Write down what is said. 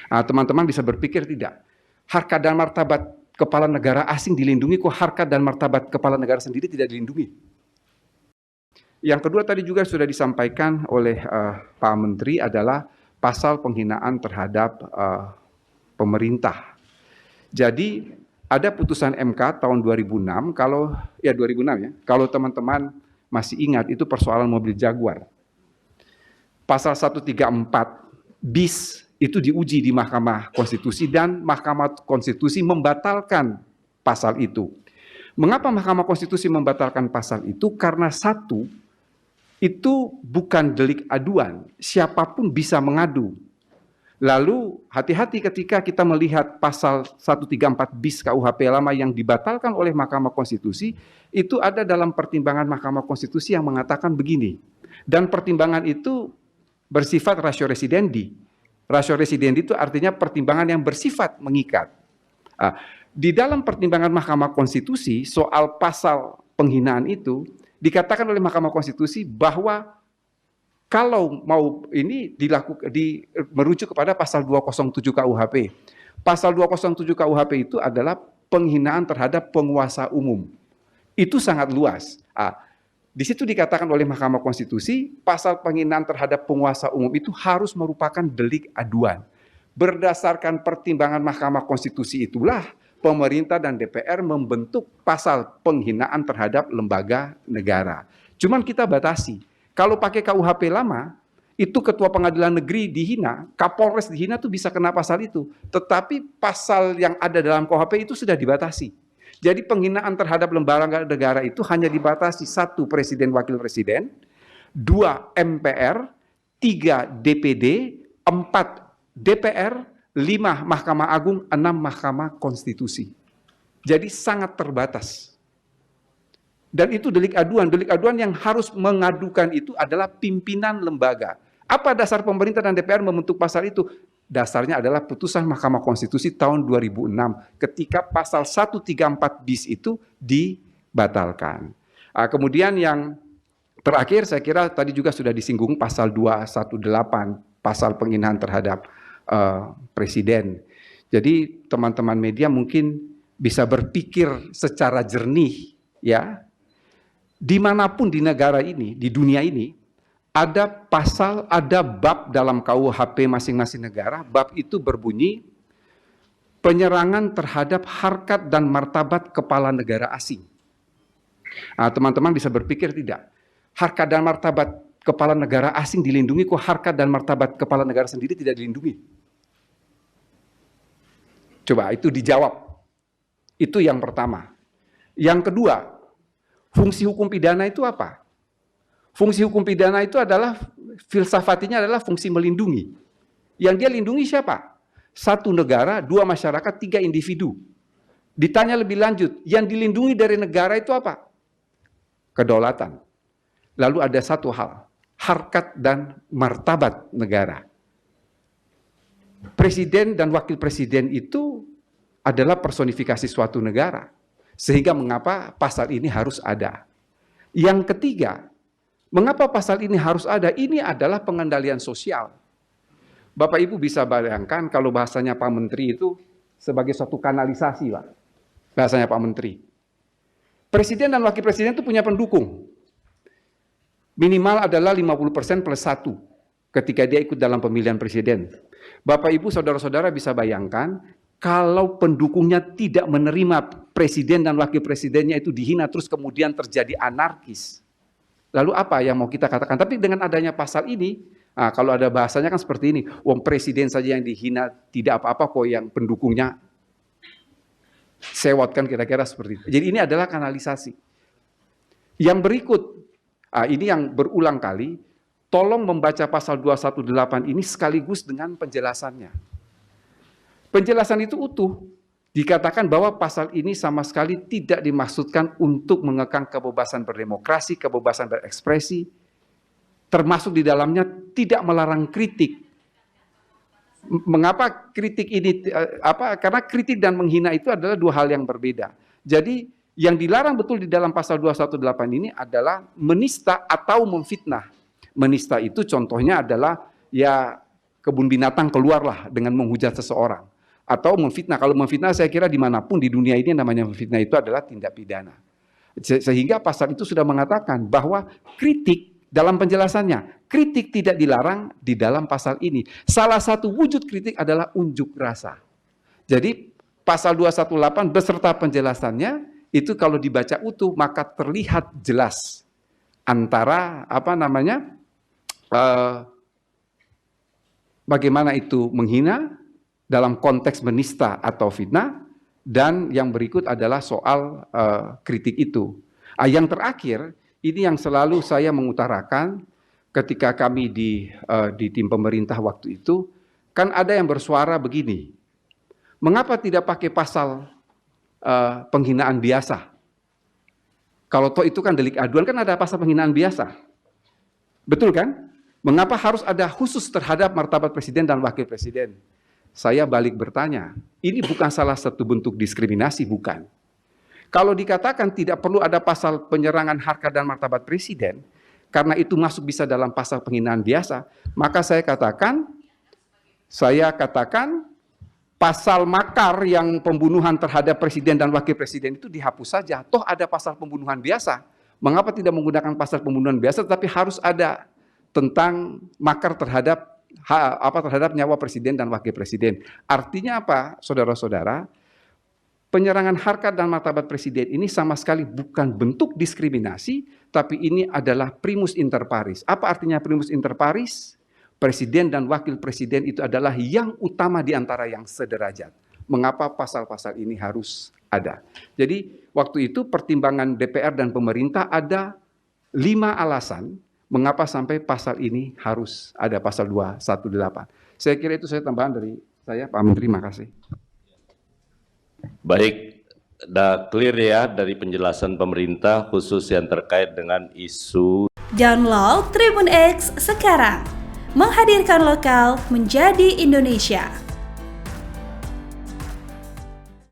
Teman-teman bisa berpikir tidak, harkat dan martabat kepala negara asing dilindungi, kok harkat dan martabat kepala negara sendiri tidak dilindungi? Yang kedua tadi juga sudah disampaikan oleh Pak Menteri adalah pasal penghinaan terhadap pemerintah. Jadi ada putusan MK tahun 2006, kalau 2006 ya, kalau teman-teman masih ingat itu persoalan mobil Jaguar. Pasal 134 bis itu diuji di Mahkamah Konstitusi dan Mahkamah Konstitusi membatalkan pasal itu. Mengapa Mahkamah Konstitusi membatalkan pasal itu? Karena satu, itu bukan delik aduan, siapapun bisa mengadu. Lalu hati-hati ketika kita melihat pasal 134 bis KUHP lama yang dibatalkan oleh Mahkamah Konstitusi, itu ada dalam pertimbangan Mahkamah Konstitusi yang mengatakan begini, dan pertimbangan itu bersifat ratio residendi. Ratio residendi itu artinya pertimbangan yang bersifat mengikat. Di dalam pertimbangan Mahkamah Konstitusi soal pasal penghinaan itu, dikatakan oleh Mahkamah Konstitusi bahwa kalau mau ini merujuk kepada pasal 207 KUHP. Pasal 207 KUHP itu adalah penghinaan terhadap penguasa umum. Itu sangat luas. Di situ dikatakan oleh Mahkamah Konstitusi, pasal penghinaan terhadap penguasa umum itu harus merupakan delik aduan. Berdasarkan pertimbangan Mahkamah Konstitusi itulah pemerintah dan DPR membentuk pasal penghinaan terhadap lembaga negara. Cuman kita batasi. Kalau pakai KUHP lama, itu ketua pengadilan negeri dihina, Kapolres dihina tuh bisa kena pasal itu. Tetapi pasal yang ada dalam KUHP itu sudah dibatasi. Jadi penghinaan terhadap lembaga negara itu hanya dibatasi 1 presiden wakil presiden, 2 MPR, 3 DPD, 4 DPR, 5 Mahkamah Agung, 6 Mahkamah Konstitusi. Jadi sangat terbatas. Dan itu delik aduan. Delik aduan yang harus mengadukan itu adalah pimpinan lembaga. Apa dasar pemerintah dan DPR membentuk pasal itu? Dasarnya adalah putusan Mahkamah Konstitusi tahun 2006 ketika pasal 134 bis itu dibatalkan. Kemudian yang terakhir saya kira tadi juga sudah disinggung pasal 218, pasal penghinaan terhadap presiden. Jadi teman-teman media mungkin bisa berpikir secara jernih ya. Dimanapun di negara ini, di dunia ini, ada pasal, ada bab dalam KUHP masing-masing negara. Bab itu berbunyi penyerangan terhadap harkat dan martabat kepala negara asing. Teman-teman bisa berpikir tidak, harkat dan martabat kepala negara asing dilindungi, kok harkat dan martabat kepala negara sendiri tidak dilindungi? Coba itu dijawab. Itu yang pertama. Yang kedua, fungsi hukum pidana itu apa? Fungsi hukum pidana itu adalah, filsafatinya adalah fungsi melindungi. Yang dia lindungi siapa? 1 negara, 2 masyarakat, 3 individu. Ditanya lebih lanjut, yang dilindungi dari negara itu apa? Kedaulatan. Lalu ada satu hal, harkat dan martabat negara. Presiden dan wakil presiden itu adalah personifikasi suatu negara. Sehingga mengapa pasal ini harus ada. Yang ketiga, mengapa pasal ini harus ada? Ini adalah pengendalian sosial. Bapak Ibu bisa bayangkan kalau bahasanya Pak Menteri itu sebagai suatu kanalisasi, Pak. Bahasanya Pak Menteri. Presiden dan wakil presiden itu punya pendukung. Minimal adalah 50% plus 1 ketika dia ikut dalam pemilihan presiden. Bapak Ibu saudara-saudara bisa bayangkan kalau pendukungnya tidak menerima presiden dan wakil presidennya itu dihina terus kemudian terjadi anarkis. Lalu apa yang mau kita katakan? Tapi dengan adanya pasal ini, kalau ada bahasanya kan seperti ini, wong presiden saja yang dihina tidak apa-apa kok yang pendukungnya sewot, kan kira-kira seperti itu. Jadi ini adalah kanalisasi. Yang berikut, ini yang berulang kali, tolong membaca pasal 218 ini sekaligus dengan penjelasannya. Penjelasan itu utuh. Dikatakan bahwa pasal ini sama sekali tidak dimaksudkan untuk mengekang kebebasan berdemokrasi, kebebasan berekspresi, termasuk di dalamnya tidak melarang kritik. Mengapa kritik ini, karena kritik dan menghina itu adalah 2 hal yang berbeda. Jadi yang dilarang betul di dalam pasal 218 ini adalah menista atau memfitnah. Menista itu contohnya adalah ya kebun binatang keluarlah dengan menghujat seseorang. Atau memfitnah. Kalau memfitnah saya kira dimanapun di dunia ini namanya memfitnah itu adalah tindak pidana. Sehingga pasal itu sudah mengatakan bahwa kritik dalam penjelasannya, kritik tidak dilarang di dalam pasal ini. Salah satu wujud kritik adalah unjuk rasa. Jadi pasal 218 beserta penjelasannya itu kalau dibaca utuh maka terlihat jelas antara bagaimana itu menghina dalam konteks menista atau fitnah, dan yang berikut adalah soal kritik itu. Yang terakhir, ini yang selalu saya mengutarakan ketika kami di tim pemerintah waktu itu, kan ada yang bersuara begini, mengapa tidak pakai pasal penghinaan biasa? Kalau toh itu kan delik aduan, kan ada pasal penghinaan biasa. Betul kan? Mengapa harus ada khusus terhadap martabat presiden dan wakil presiden? Saya balik bertanya, ini bukan salah satu bentuk diskriminasi, bukan? Kalau dikatakan tidak perlu ada pasal penyerangan harkat dan martabat presiden, karena itu masuk bisa dalam pasal penghinaan biasa, maka saya katakan pasal makar yang pembunuhan terhadap presiden dan wakil presiden itu dihapus saja. Toh ada pasal pembunuhan biasa. Mengapa tidak menggunakan pasal pembunuhan biasa, tetapi harus ada tentang makar terhadap nyawa presiden dan wakil presiden. Artinya apa, saudara-saudara? Penyerangan harkat dan martabat presiden ini sama sekali bukan bentuk diskriminasi, tapi ini adalah primus inter pares. Apa artinya primus inter pares? Presiden dan wakil presiden itu adalah yang utama di antara yang sederajat. Mengapa pasal-pasal ini harus ada? Jadi waktu itu pertimbangan DPR dan pemerintah ada 5 alasan mengapa sampai pasal ini harus ada, pasal 218. Saya kira itu saya tambahan dari saya, Pak Menteri, makasih. Baik, udah clear ya dari penjelasan pemerintah khusus yang terkait dengan isu. Download Tribun X sekarang, menghadirkan lokal menjadi Indonesia.